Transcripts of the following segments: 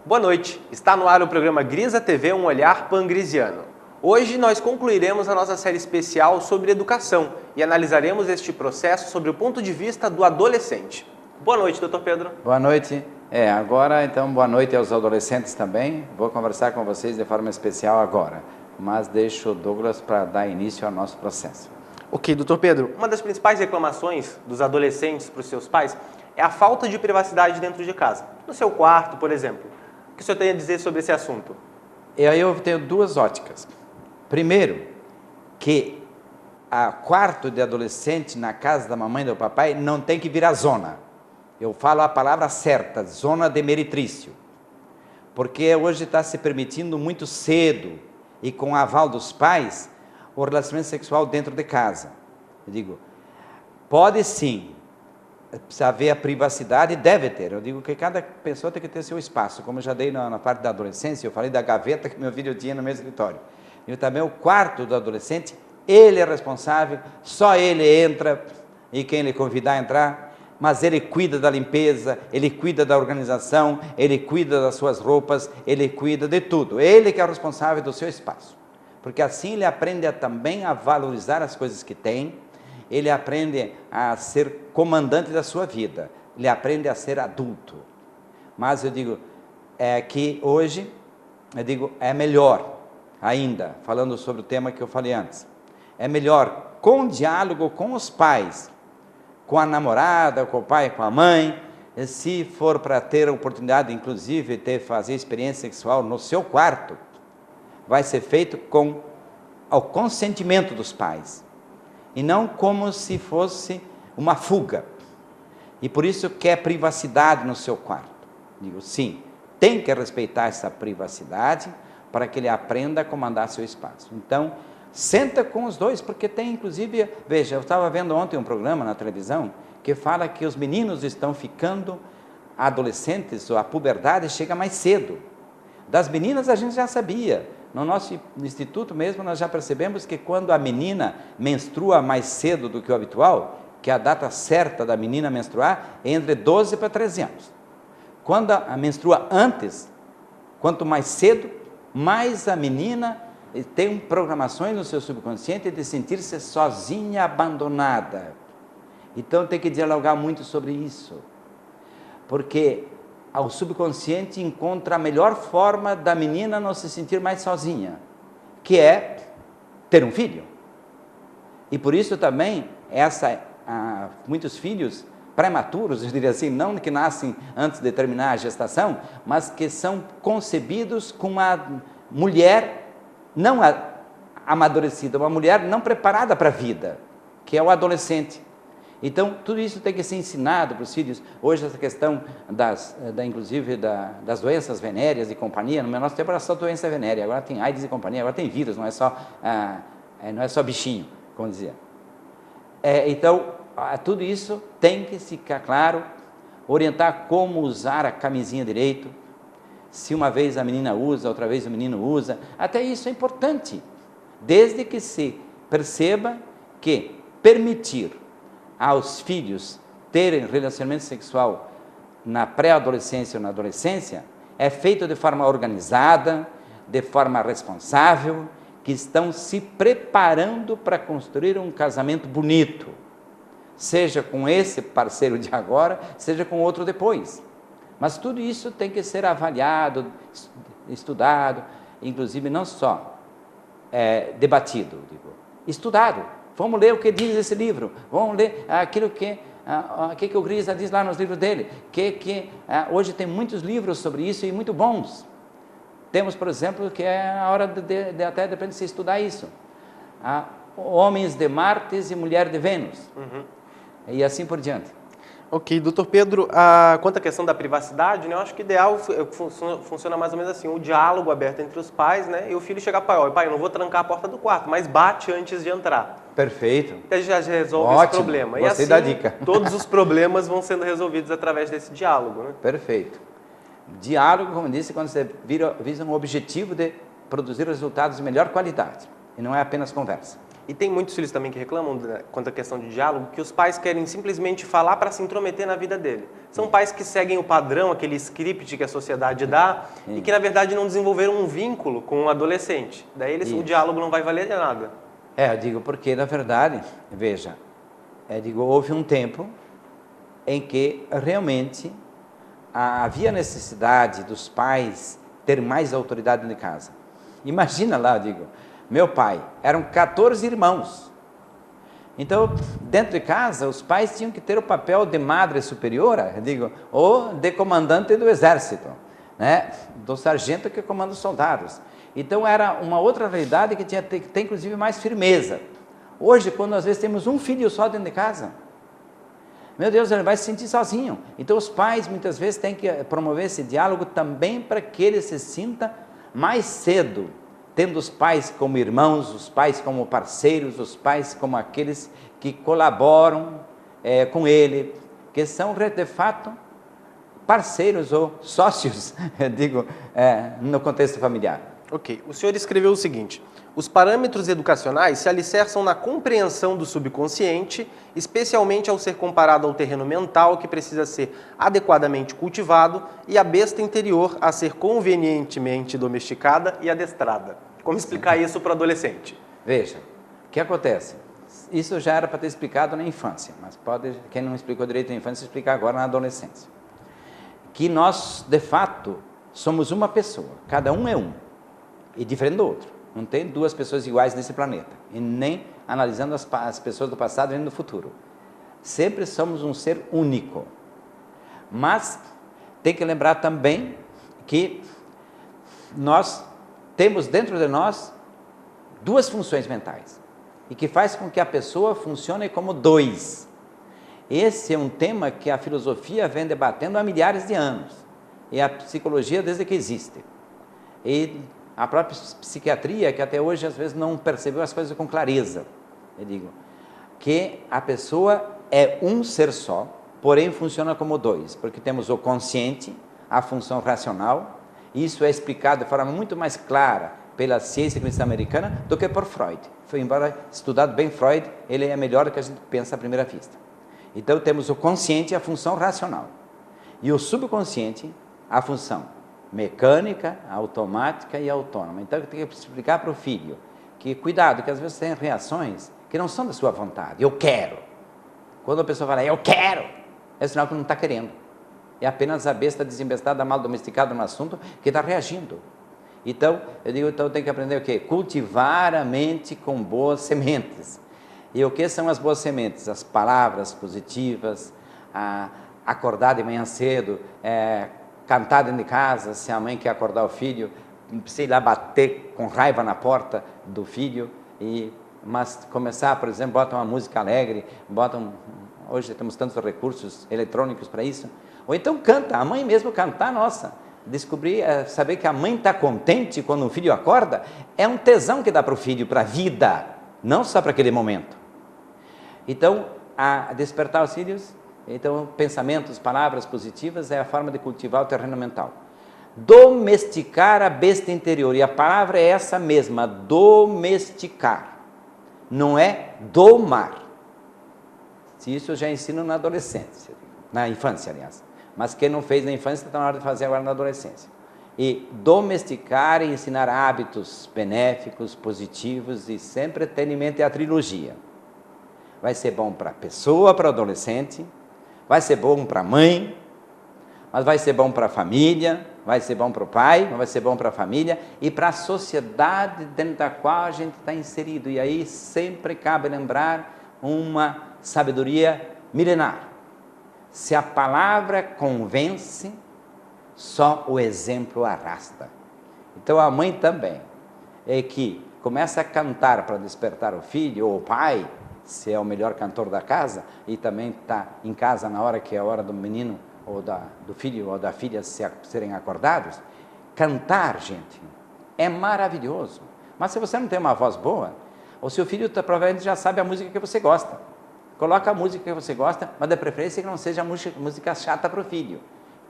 Boa noite, está no ar o programa Grisa TV, um olhar pangrisiano. Hoje nós concluiremos a nossa série especial sobre educação e analisaremos este processo sobre o ponto de vista do adolescente. Boa noite, doutor Pedro. Boa noite. Agora então boa noite aos adolescentes também. Vou conversar com vocês de forma especial agora, mas deixo o Douglas para dar início ao nosso processo. Ok, doutor Pedro, uma das principais reclamações dos adolescentes para os seus pais é a falta de privacidade dentro de casa, no seu quarto, por exemplo. O que o senhor tem a dizer sobre esse assunto? E aí eu tenho duas óticas. Primeiro, que o quarto de adolescente na casa da mamãe e do papai não tem que virar zona. Eu falo a palavra certa, zona de meretrício. Porque hoje está se permitindo muito cedo e com o aval dos pais o relacionamento sexual dentro de casa. Eu digo, pode sim, precisa haver a privacidade, deve ter. Eu digo que cada pessoa tem que ter seu espaço, como eu já dei na parte da adolescência, eu falei da gaveta que meu filho tinha no meu escritório. E também o quarto do adolescente, ele é responsável, só ele entra e quem ele convidar a entrar, mas ele cuida da limpeza, ele cuida da organização, ele cuida das suas roupas, ele cuida de tudo. Ele que é o responsável do seu espaço. Porque assim ele aprende também a valorizar as coisas que tem, ele aprende a ser comandante da sua vida, ele aprende a ser adulto. Mas eu digo, que hoje, é melhor ainda, falando sobre o tema que eu falei antes, é melhor com diálogo com os pais, com a namorada, com o pai, com a mãe, se for para ter a oportunidade, inclusive, de fazer experiência sexual no seu quarto, vai ser feito com o consentimento dos pais, e não como se fosse uma fuga. E por isso quer privacidade no seu quarto. Digo, sim, tem que respeitar essa privacidade para que ele aprenda a comandar seu espaço. Então, senta com os dois, porque tem inclusive, veja, eu estava vendo ontem um programa na televisão que fala que os meninos estão ficando adolescentes, ou a puberdade chega mais cedo. Das meninas a gente já sabia. No nosso instituto mesmo nós já percebemos que quando a menina menstrua mais cedo do que o habitual, que a data certa da menina menstruar é entre 12 para 13 anos. Quando a menstrua antes, quanto mais cedo, mais a menina tem programações no seu subconsciente de sentir-se sozinha, abandonada. Então tem que dialogar muito sobre isso, porque o subconsciente encontra a melhor forma da menina não se sentir mais sozinha, que é ter um filho. E por isso também muitos filhos prematuros, eu diria assim, não que nascem antes de terminar a gestação, mas que são concebidos com uma mulher não amadurecida, uma mulher não preparada para a vida, que é o adolescente. Então, tudo isso tem que ser ensinado para os filhos. Hoje, essa questão inclusive das doenças venéreas e companhia, no nosso tempo era só doença venérea, agora tem AIDS e companhia, agora tem vírus, não é só bichinho, como dizia. Então, tudo isso tem que ficar claro, orientar como usar a camisinha direito, se uma vez a menina usa, outra vez o menino usa, até isso é importante, desde que se perceba que permitir aos filhos terem relacionamento sexual na pré-adolescência ou na adolescência é feito de forma organizada, de forma responsável, que estão se preparando para construir um casamento bonito, seja com esse parceiro de agora, seja com outro depois. Mas tudo isso tem que ser avaliado, estudado, inclusive não só debatido, estudado. Vamos ler o que diz esse livro, vamos ler aquilo que o Grisa diz lá nos livros dele, hoje tem muitos livros sobre isso e muito bons. Temos, por exemplo, que é a hora de até depende de se estudar isso. Homens de Marte e mulher de Vênus. E assim por diante. Ok, doutor Pedro, quanto à questão da privacidade, né, eu acho que o ideal funciona mais ou menos assim, o diálogo aberto entre os pais, né, e o filho chegar para o pai, eu não vou trancar a porta do quarto, mas bate antes de entrar. Perfeito. E a gente já resolve Ótimo. esse problema. Gostei e assim, da dica. Todos os problemas vão sendo resolvidos através desse diálogo, né? Perfeito. Diálogo, como disse, quando você visa um objetivo de produzir resultados de melhor qualidade, e não é apenas conversa. E tem muitos filhos também que reclamam, né, quanto à questão de diálogo, que os pais querem simplesmente falar para se intrometer na vida dele. São pais que seguem o padrão, aquele script que a sociedade dá, e que na verdade não desenvolveram um vínculo com o adolescente. Daí o diálogo não vai valer nada. Eu digo porque, na verdade, veja, houve um tempo em que realmente havia necessidade dos pais ter mais autoridade dentro de casa. Imagina lá, meu pai, eram 14 irmãos. Então, dentro de casa, os pais tinham que ter o papel de madre superiora, ou de comandante do exército, né? Do sargento que comanda os soldados. Então, era uma outra realidade que tinha que ter, inclusive, mais firmeza. Hoje, quando às vezes temos um filho só dentro de casa, meu Deus, ele vai se sentir sozinho. Então, os pais, muitas vezes, têm que promover esse diálogo também para que ele se sinta mais cedo, tendo os pais como irmãos, os pais como parceiros, os pais como aqueles que colaboram com ele, que são, de fato, parceiros ou sócios, no contexto familiar. Ok. O senhor escreveu o seguinte: os parâmetros educacionais se alicerçam na compreensão do subconsciente, especialmente ao ser comparado ao terreno mental que precisa ser adequadamente cultivado e à besta interior a ser convenientemente domesticada e adestrada. Como explicar isso para o adolescente? Veja, o que acontece? Isso já era para ter explicado na infância, mas quem não explicou direito na infância, explicar agora na adolescência. Que nós, de fato, somos uma pessoa, cada um é um, e diferente do outro. Não tem duas pessoas iguais nesse planeta, e nem analisando as pessoas do passado e do futuro. Sempre somos um ser único. Mas tem que lembrar também que nós temos dentro de nós duas funções mentais, e que faz com que a pessoa funcione como dois. Esse é um tema que a filosofia vem debatendo há milhares de anos, e a psicologia desde que existe. E a própria psiquiatria, que até hoje às vezes não percebeu as coisas com clareza. Eu digo que a pessoa é um ser só, porém funciona como dois, porque temos o consciente, a função racional. Isso é explicado de forma muito mais clara pela ciência cristã americana do que por Freud. Embora estudado bem Freud, ele é melhor do que a gente pensa à primeira vista. Então temos o consciente, a função racional, e o subconsciente, a função mecânica, automática e autônoma. Então tem que explicar para o filho que, cuidado, que às vezes tem reações que não são da sua vontade. Eu quero. Quando a pessoa fala, eu quero, é sinal que não está querendo. É apenas a besta desembestada, mal domesticada no assunto, que está reagindo. Então, então tem que aprender o quê? Cultivar a mente com boas sementes. E o que são as boas sementes? As palavras positivas, acordar de manhã cedo, cantar dentro de casa, se a mãe quer acordar o filho, não precisa ir lá bater com raiva na porta do filho, mas começar, por exemplo, bota uma música alegre, hoje temos tantos recursos eletrônicos para isso, ou então canta, a mãe mesmo cantar, nossa, saber que a mãe está contente quando o filho acorda, é um tesão que dá para o filho, para a vida, não só para aquele momento. Então, a despertar os filhos, então pensamentos, palavras positivas é a forma de cultivar o terreno mental. Domesticar a besta interior, e a palavra é essa mesma, domesticar, não é domar. Isso eu já ensino na adolescência, na infância, aliás. Mas quem não fez na infância está na hora de fazer agora na adolescência. E domesticar e ensinar hábitos benéficos, positivos, e sempre ter em mente a trilogia. Vai ser bom para a pessoa, para o adolescente, vai ser bom para a mãe, mas vai ser bom para a família, vai ser bom para o pai, vai ser bom para a família e para a sociedade dentro da qual a gente está inserido. E aí sempre cabe lembrar uma sabedoria milenar. Se a palavra convence, só o exemplo arrasta. Então a mãe também é que começa a cantar para despertar o filho, ou o pai, se é o melhor cantor da casa, e também está em casa na hora que é a hora do menino, ou do filho ou da filha serem acordados. Cantar, gente, é maravilhoso. Mas se você não tem uma voz boa, o seu filho provavelmente já sabe a música que você gosta. Coloca a música que você gosta, mas de preferência que não seja música chata para o filho.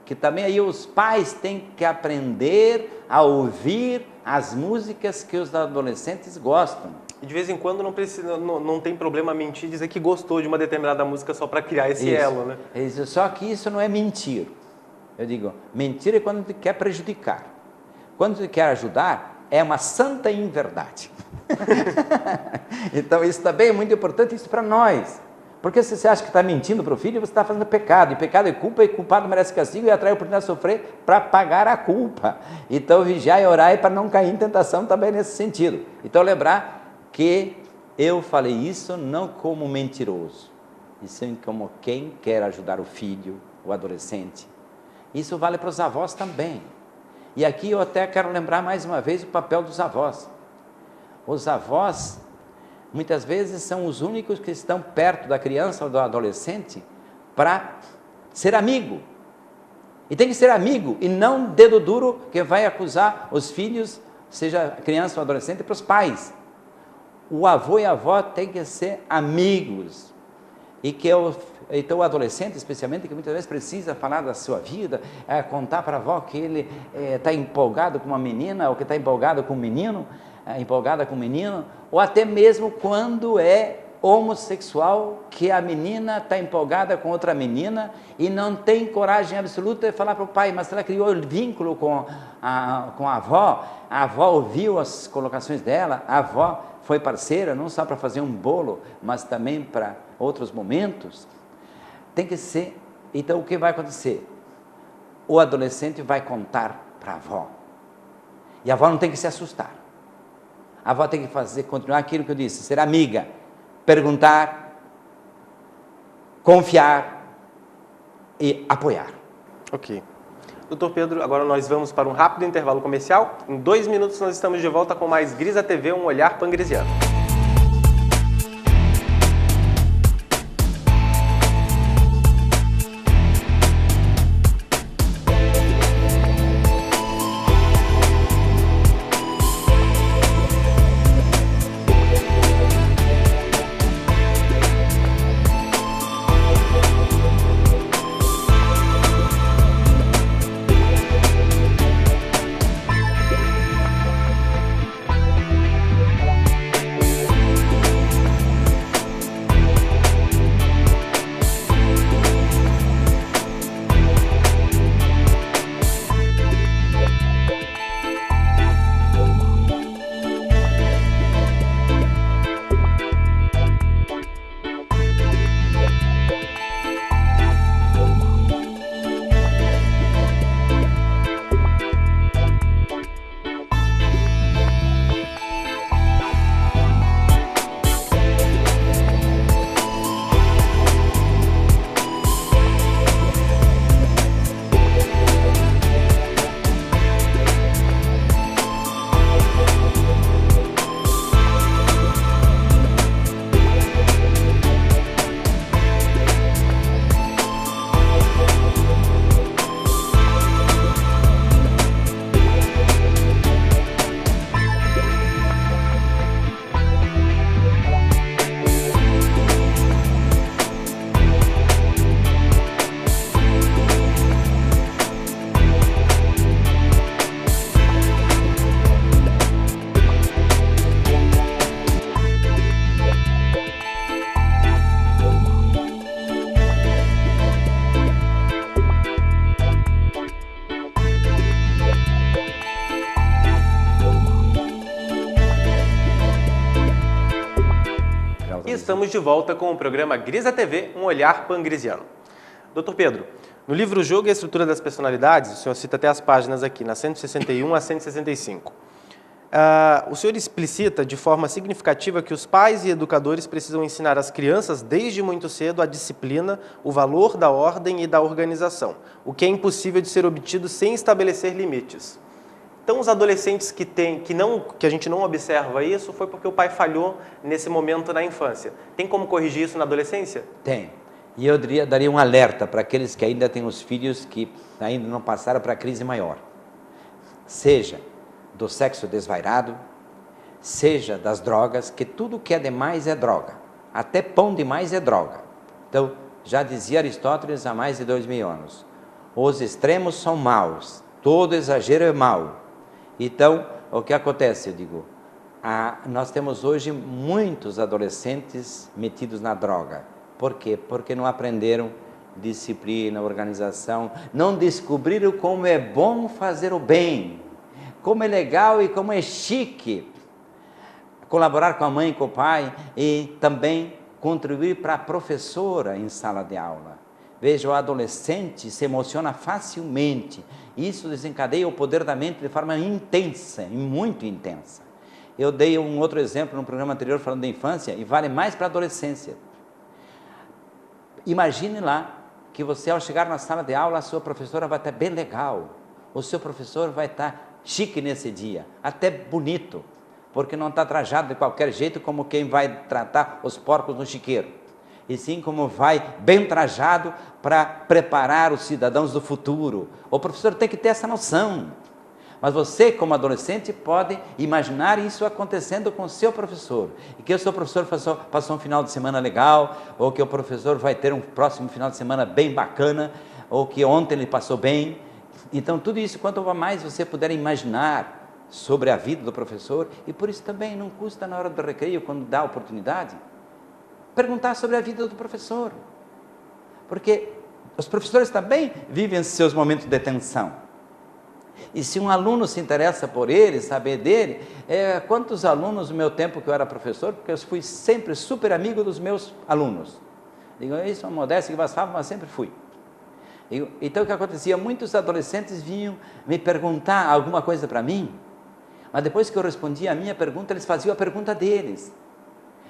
Que também aí os pais têm que aprender a ouvir as músicas que os adolescentes gostam. E de vez em quando não tem problema mentir, dizer que gostou de uma determinada música só para criar esse elo, né? Isso. Só que isso não é mentir. Eu digo, mentir é quando tu quer prejudicar. Quando tu quer ajudar, é uma santa inverdade. Então isso também é muito importante, isso para nós. Porque se você acha que está mentindo para o filho, você está fazendo pecado. E pecado é culpa, e culpado merece castigo, e atrai a oportunidade de sofrer para pagar a culpa. Então vigiai e orai para não cair em tentação também nesse sentido. Então lembrar que eu falei isso não como mentiroso, e sim como quem quer ajudar o filho, o adolescente. Isso vale para os avós também. E aqui eu até quero lembrar mais uma vez o papel dos avós. Os avós, muitas vezes, são os únicos que estão perto da criança ou do adolescente para ser amigo. E tem que ser amigo, e não dedo duro que vai acusar os filhos, seja criança ou adolescente, para os pais. O avô e a avó têm que ser amigos. E que então o adolescente, especialmente, que muitas vezes precisa falar da sua vida, contar para a avó que ele está empolgado com uma menina, ou que está empolgado com um menino, empolgada com um menino, ou até mesmo quando é homossexual, que a menina está empolgada com outra menina e não tem coragem absoluta de falar para o pai, mas ela criou o vínculo com a avó ouviu as colocações dela, a avó foi parceira, não só para fazer um bolo, mas também para outros momentos. Tem que ser. Então o que vai acontecer? O adolescente vai contar para a avó, e a avó não tem que se assustar. A avó tem que continuar aquilo que eu disse, ser amiga, perguntar, confiar e apoiar. Ok. Doutor Pedro, agora nós vamos para um rápido intervalo comercial. Em 2 minutos nós estamos de volta com mais Grisa TV, um olhar pangrisiano. Estamos de volta com o programa Grisa TV, um olhar pangrisiano. Doutor Pedro, no livro O Jogo e a Estrutura das Personalidades, o senhor cita até as páginas aqui, na 161 a 165. O senhor explicita de forma significativa que os pais e educadores precisam ensinar às crianças, desde muito cedo, a disciplina, o valor da ordem e da organização, o que é impossível de ser obtido sem estabelecer limites. Então, os adolescentes que a gente não observa isso, foi porque o pai falhou nesse momento na infância. Tem como corrigir isso na adolescência? Tem. E eu daria um alerta para aqueles que ainda têm os filhos que ainda não passaram para a crise maior. Seja do sexo desvairado, seja das drogas, que tudo que é demais é droga. Até pão demais é droga. Então, já dizia Aristóteles há mais de 2000 anos, os extremos são maus, todo exagero é mau. Então, o que acontece? Eu digo, Nós temos hoje muitos adolescentes metidos na droga. Por quê? Porque não aprenderam disciplina, organização, não descobriram como é bom fazer o bem, como é legal e como é chique colaborar com a mãe e com o pai e também contribuir para a professora em sala de aula. Veja, o adolescente se emociona facilmente, isso desencadeia o poder da mente de forma intensa, e muito intensa. Eu dei um outro exemplo no programa anterior falando da infância e vale mais para a adolescência. Imagine lá que você, ao chegar na sala de aula, a sua professora vai estar bem legal, o seu professor vai estar chique nesse dia, até bonito, porque não está trajado de qualquer jeito como quem vai tratar os porcos no chiqueiro, e sim como vai bem trajado para preparar os cidadãos do futuro. O professor tem que ter essa noção. Mas você, como adolescente, pode imaginar isso acontecendo com o seu professor, e que o seu professor passou um final de semana legal, ou que o professor vai ter um próximo final de semana bem bacana, ou que ontem ele passou bem. Então, tudo isso, quanto mais você puder imaginar sobre a vida do professor, e por isso também não custa na hora do recreio, quando dá a oportunidade, perguntar sobre a vida do professor, porque os professores também vivem seus momentos de tensão. E se um aluno se interessa por ele, saber dele, quantos alunos no meu tempo que eu era professor, porque eu fui sempre super amigo dos meus alunos. Digo, isso é uma modéstia que bastava, mas sempre fui. Então o que acontecia? Muitos adolescentes vinham me perguntar alguma coisa para mim, mas depois que eu respondia a minha pergunta, eles faziam a pergunta deles,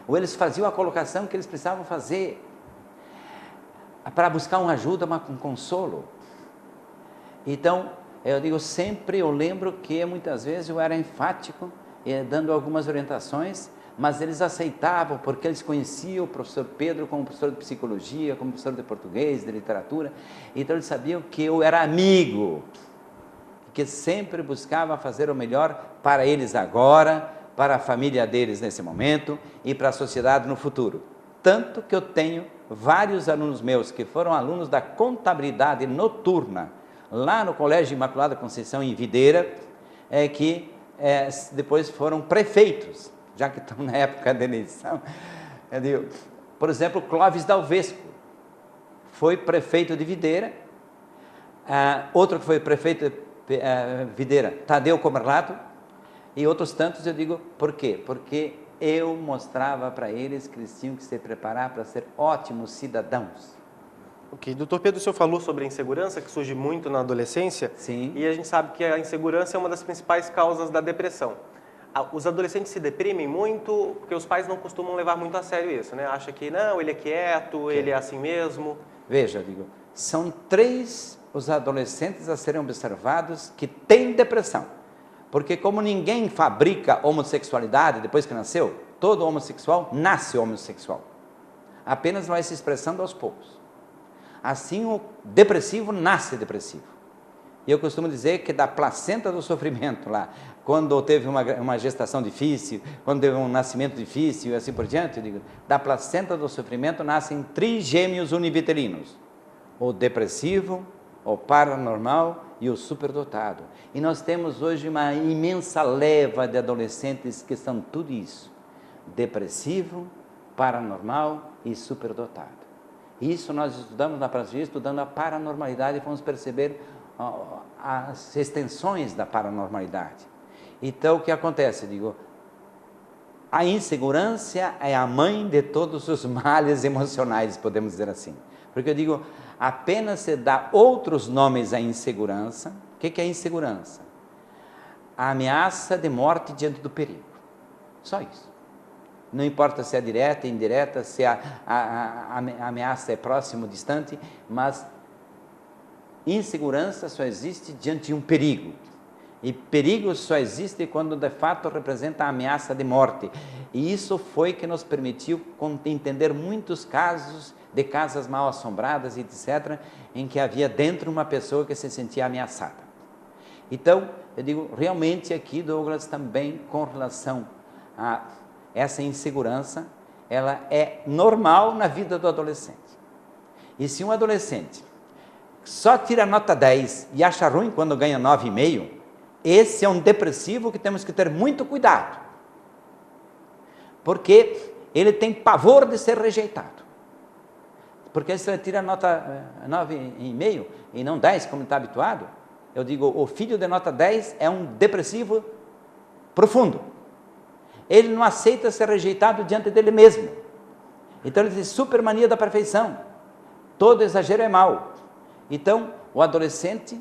ou eles faziam a colocação que eles precisavam fazer, para buscar uma ajuda, um consolo. Então, eu digo sempre, eu lembro que muitas vezes eu era enfático, dando algumas orientações, mas eles aceitavam, porque eles conheciam o professor Pedro como professor de psicologia, como professor de português, de literatura, então eles sabiam que eu era amigo, que sempre buscava fazer o melhor para eles agora, para a família deles nesse momento e para a sociedade no futuro. Tanto que eu tenho vários alunos meus que foram alunos da contabilidade noturna, lá no Colégio Imaculada Conceição, em Videira, que depois foram prefeitos, já que estão na época da eleição. Por exemplo, Clóvis Dalvesco foi prefeito de Videira, outro que foi prefeito de Videira, Tadeu Comerlato, e outros tantos. Eu digo, por quê? Porque eu mostrava para eles que eles tinham que se preparar para ser ótimos cidadãos. Ok, doutor Pedro, o senhor falou sobre a insegurança, que surge muito na adolescência. Sim. E a gente sabe que a insegurança é uma das principais causas da depressão. Os adolescentes se deprimem muito, porque os pais não costumam levar muito a sério isso, né? Acha que não, ele é quieto, ele é assim mesmo. Veja, digo, são 3 os adolescentes a serem observados que têm depressão, porque como ninguém fabrica homossexualidade depois que nasceu, todo homossexual nasce homossexual, apenas vai se expressando aos poucos. Assim, o depressivo nasce depressivo. E eu costumo dizer que da placenta do sofrimento lá, quando teve uma gestação difícil, quando teve um nascimento difícil e assim por diante, eu digo, da placenta do sofrimento nascem trigêmeos univitelinos: o depressivo, o paranormal e o superdotado. E nós temos hoje uma imensa leva de adolescentes que são tudo isso: depressivo, paranormal e superdotado. Isso nós estudamos na praxis, estudando a paranormalidade, e fomos perceber as extensões da paranormalidade. Então, o que acontece? Digo, a insegurança é a mãe de todos os males emocionais, podemos dizer assim. Porque eu digo, apenas se dá outros nomes à insegurança. O que é a insegurança? A ameaça de morte diante do perigo. Só isso. Não importa se é direta, indireta, se a ameaça é próxima ou distante, mas insegurança só existe diante de um perigo. E perigo só existe quando de fato representa a ameaça de morte. E isso foi que nos permitiu entender muitos casos de casas mal assombradas, etc., em que havia dentro uma pessoa que se sentia ameaçada. Então, eu digo, realmente aqui, Douglas, também com relação a essa insegurança, ela é normal na vida do adolescente. E se um adolescente só tira nota 10 e acha ruim quando ganha 9,5, esse é um depressivo que temos que ter muito cuidado. porque ele tem pavor de ser rejeitado. Porque se ele tira nota 9,5 e não 10, como está habituado, eu digo, o filho de nota 10 é um depressivo profundo. Ele não aceita ser rejeitado diante dele mesmo. Então ele tem supermania da perfeição. Todo exagero é mau. Então, o adolescente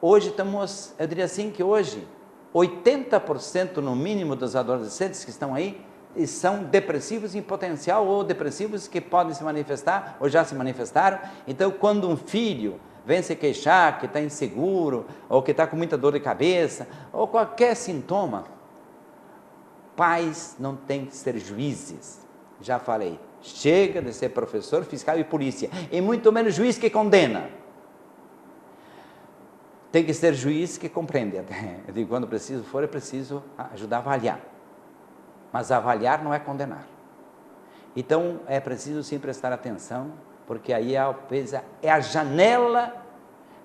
hoje estamos, eu diria assim que hoje, 80% no mínimo dos adolescentes que estão aí, são depressivos em potencial ou depressivos que podem se manifestar ou já se manifestaram. Então, quando um filho vem se queixar que está inseguro, ou que está com muita dor de cabeça, ou qualquer sintoma, pais não têm que ser juízes. Já falei, chega de ser professor, fiscal e polícia, e muito menos juiz que condena. Tem que ser juiz que compreende. Eu digo, quando preciso for, é preciso ajudar a avaliar. Mas avaliar não é condenar. Então, é preciso sim prestar atenção, porque aí é a janela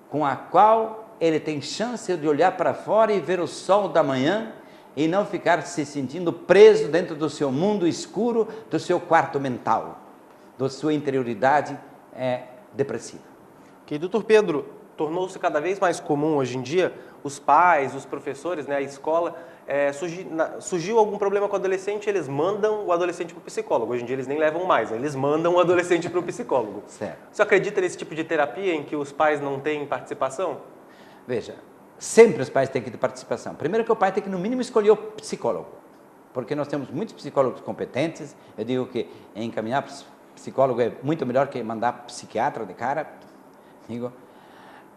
com a qual ele tem chance de olhar para fora e ver o sol da manhã e não ficar se sentindo preso dentro do seu mundo escuro, do seu quarto mental, da sua interioridade depressiva. Ok, doutor Pedro, tornou-se cada vez mais comum hoje em dia os pais, os professores, a escola, surgiu algum problema com o adolescente, eles mandam o adolescente para o psicólogo. Hoje em dia eles nem levam mais, eles mandam o adolescente para o psicólogo. Certo. Você acredita nesse tipo de terapia em que os pais não têm participação? Veja, sempre os pais têm que ter participação. Primeiro que o pai tem que no mínimo escolher o psicólogo, porque nós temos muitos psicólogos competentes. Eu digo que encaminhar psicólogo é muito melhor que mandar psiquiatra de cara, digo.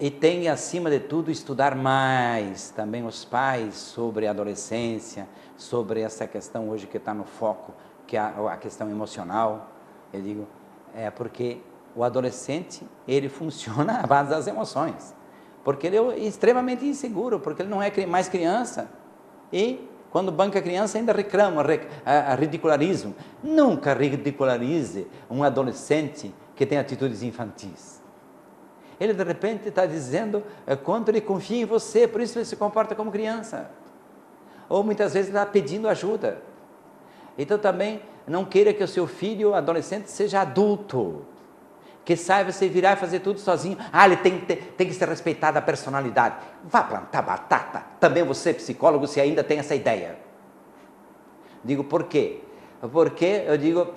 E tem, acima de tudo, estudar mais também os pais sobre a adolescência, sobre essa questão hoje que está no foco, que é a questão emocional. Eu digo, porque o adolescente, ele funciona à base das emoções, porque ele é extremamente inseguro, porque ele não é mais criança, e quando banca a criança ainda reclama, ridicularismo. Nunca ridicularize um adolescente que tem atitudes infantis. Ele de repente está dizendo quanto ele confia em você, por isso ele se comporta como criança. Ou muitas vezes ele está pedindo ajuda. Então também não queira que o seu filho adolescente seja adulto, que saiba se virar e fazer tudo sozinho. Ele tem que ser respeitada a personalidade. Vá plantar batata. Também você, psicólogo, se ainda tem essa ideia. Digo, por quê? Porque, eu digo,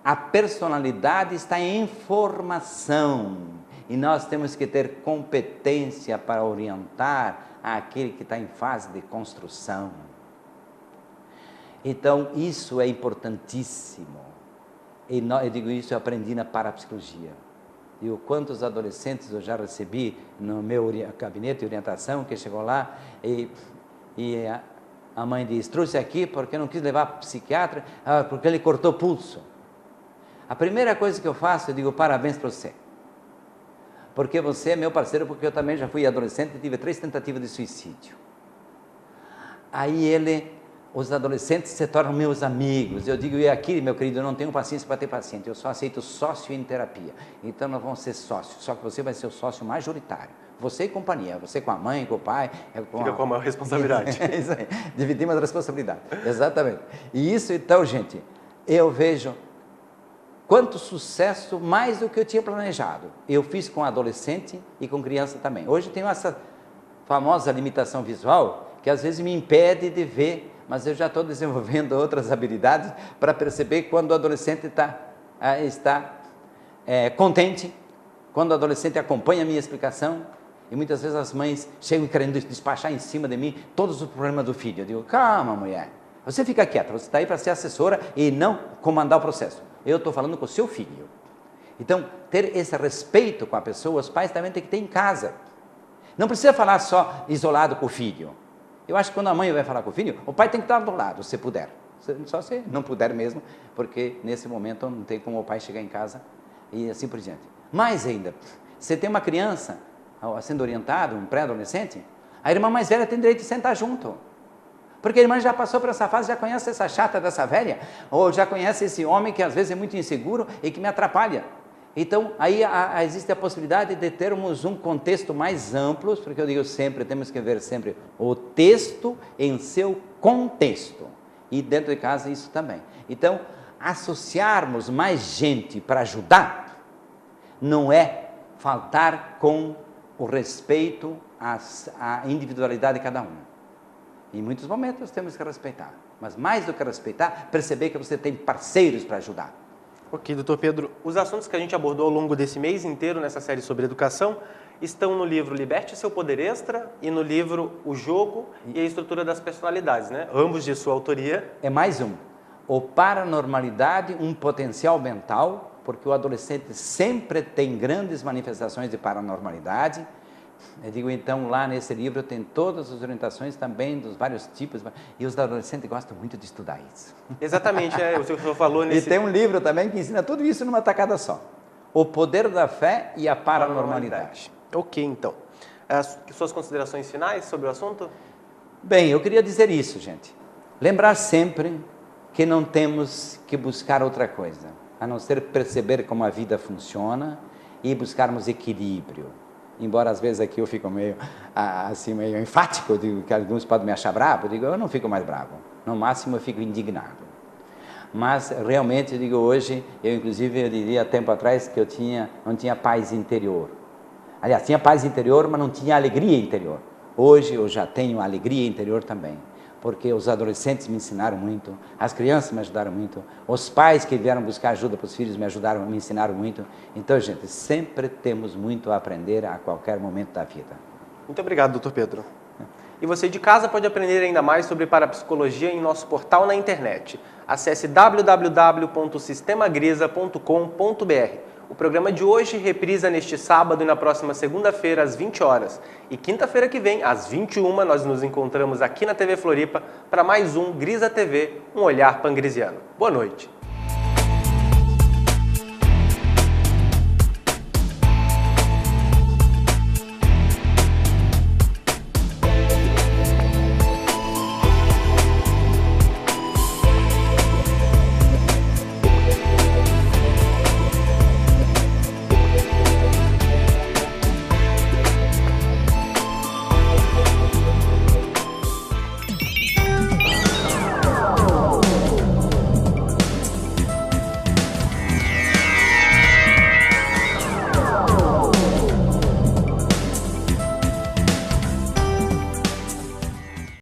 a personalidade está em formação. E nós temos que ter competência para orientar aquele que está em fase de construção. Então, isso é importantíssimo. E eu digo isso, eu aprendi na parapsicologia. E o quantos adolescentes eu já recebi no meu gabinete de orientação, que chegou lá e a mãe diz, trouxe aqui porque não quis levar para o psiquiatra, porque ele cortou o pulso. A primeira coisa que eu faço, eu digo, parabéns para você. Porque você é meu parceiro, porque eu também já fui adolescente e tive 3 tentativas de suicídio. Aí os adolescentes se tornam meus amigos. Eu digo, e aqui, meu querido, eu não tenho paciência para ter paciente, eu só aceito sócio em terapia. Então nós vamos ser sócios, só que você vai ser o sócio majoritário. Você e companhia, você com a mãe, com o pai. Fica com a maior responsabilidade. Isso aí, dividimos as responsabilidades, exatamente. E isso então, gente, eu vejo quanto sucesso, mais do que eu tinha planejado. Eu fiz com adolescente e com criança também. Hoje tenho essa famosa limitação visual, que às vezes me impede de ver, mas eu já estou desenvolvendo outras habilidades para perceber quando o adolescente está contente, quando o adolescente acompanha a minha explicação, e muitas vezes as mães chegam querendo despachar em cima de mim todos os problemas do filho. Eu digo, calma, mulher, você fica quieta, você está aí para ser assessora e não comandar o processo. Eu estou falando com o seu filho. Então, ter esse respeito com a pessoa, os pais também têm que ter em casa. Não precisa falar só isolado com o filho. Eu acho que quando a mãe vai falar com o filho, o pai tem que estar do lado, se puder. Só se não puder mesmo, porque nesse momento não tem como o pai chegar em casa e assim por diante. Mais ainda, você tem uma criança sendo orientada, um pré-adolescente, a irmã mais velha tem direito de sentar junto. Porque a irmã já passou por essa fase, já conhece essa chata dessa velha, ou já conhece esse homem que às vezes é muito inseguro e que me atrapalha. Então, aí existe a possibilidade de termos um contexto mais amplo, porque eu digo sempre, temos que ver sempre o texto em seu contexto. e dentro de casa isso também. Então, associarmos mais gente para ajudar não é faltar com o respeito à individualidade de cada um. Em muitos momentos temos que respeitar, mas mais do que respeitar, perceber que você tem parceiros para ajudar. Ok, doutor Pedro, os assuntos que a gente abordou ao longo desse mês inteiro nessa série sobre educação estão no livro Liberte Seu Poder Extra e no livro O Jogo e a Estrutura das Personalidades, né? Ambos de sua autoria. É mais um. O paranormalidade, um potencial mental, porque o adolescente sempre tem grandes manifestações de paranormalidade. Eu digo, então, lá nesse livro tem todas as orientações também dos vários tipos, e os adolescentes gostam muito de estudar isso. Exatamente, o senhor falou nesse... E tem um livro também que ensina tudo isso numa tacada só. O Poder da Fé e a Paranormalidade. Ok, então. Suas considerações finais sobre o assunto? Bem, eu queria dizer isso, gente. Lembrar sempre que não temos que buscar outra coisa, a não ser perceber como a vida funciona e buscarmos equilíbrio. Embora às vezes aqui eu fico meio enfático, digo que alguns podem me achar bravo, eu digo, eu não fico mais bravo. No máximo eu fico indignado. Mas realmente, eu digo, hoje, inclusive eu diria tempo atrás que eu não tinha paz interior. Aliás, tinha paz interior, mas não tinha alegria interior. Hoje eu já tenho alegria interior também, porque os adolescentes me ensinaram muito, as crianças me ajudaram muito, os pais que vieram buscar ajuda para os filhos me ensinaram muito. Então, gente, sempre temos muito a aprender a qualquer momento da vida. Muito obrigado, doutor Pedro. E você de casa pode aprender ainda mais sobre parapsicologia em nosso portal na internet. Acesse www.sistemagrisa.com.br. O programa de hoje reprisa neste sábado e na próxima segunda-feira às 20 horas. E quinta-feira que vem, às 21h, nós nos encontramos aqui na TV Floripa para mais um Grisa TV, um olhar pangrisiano. Boa noite.